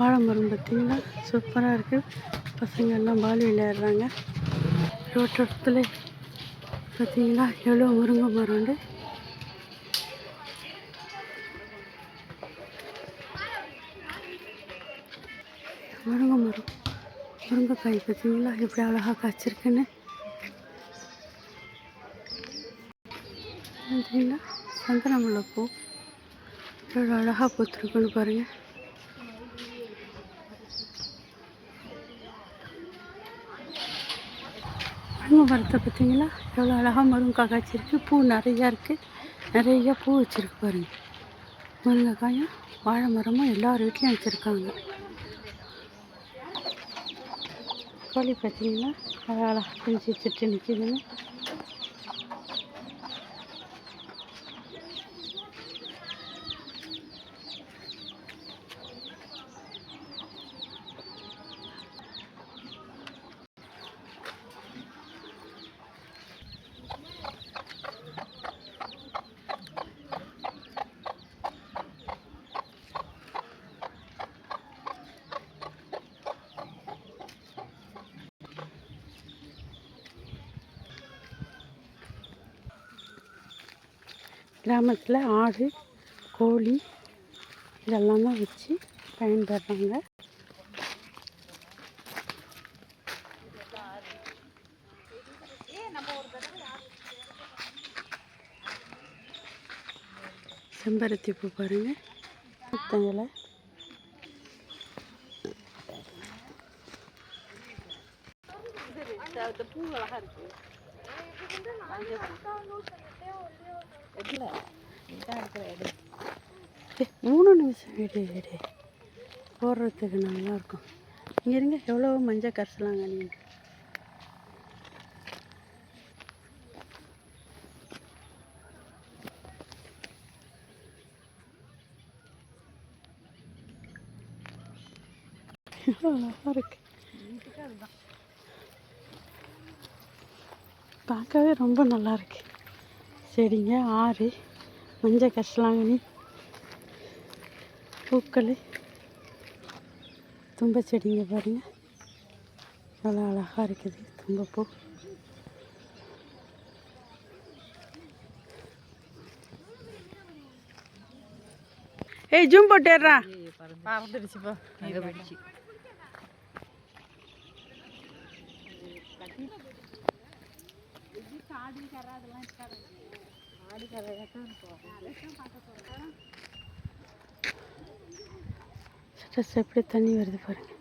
வாழை மரம் பார்த்திங்கன்னா சூப்பராக இருக்குது. பசங்க எல்லாம் பால் விளையாடுறாங்க. ரோட்டோரத்தில் பார்த்திங்கன்னா எவ்வளோ முருங்கை மரம் உண்டு. முருங்கை மரம், முருங்கைக்காய் பார்த்திங்களா எப்படி அழகாக காய்ச்சிருக்குன்னு. பார்த்தீங்கன்னா சந்தன முல்லைப்பூ எவ்வளோ அழகாக பூத்துருக்குன்னு பாருங்கள். முருங்கை மரத்தை பார்த்தீங்களா எவ்வளோ அழகாக முருங்கைக்காய் காய்ச்சிருக்கு. பூ நிறையா இருக்குது, நிறையா பூ வச்சுருக்கு பாருங்கள். முருங்கைக்காயும் வாழை மரமும் எல்லார் வீட்லேயும் வச்சுருக்காங்க. கோழி பார்த்தீங்கன்னா அழகாக குஞ்சு வச்சுட்டு நிற்கிதுங்க. கிராமத்தில் ஆடு, கோழி இதெல்லாம் தான் வச்சு பயன்படுறாங்க. செம்பருத்தி பூ பாருங்கள், முத்தங்களை பூ அழகாக இருக்குது. 3 நிமிஷம் எடு போடுறதுக்கு நல்லாயிருக்கும். இங்கே இருங்க, எவ்வளோ மஞ்சள் கரைசலாங்க நீங்கள். அழகாக இருக்கு, பார்க்கவே ரொம்ப நல்லா இருக்கு. செடிங்க, ஆறு, மஞ்சள் கரிசலாங்கண்ணி, பூக்கள், தும்பை செடிங்க பாருங்கள் எவ்வளோ அழகாக இருக்குது. தும்பப்பூ ஜூம் போட்டுடுறா பறந்துடுச்சுப்பா. அங்கே போயிடுச்சு. எப்படி தண்ணி வருது பாருங்க.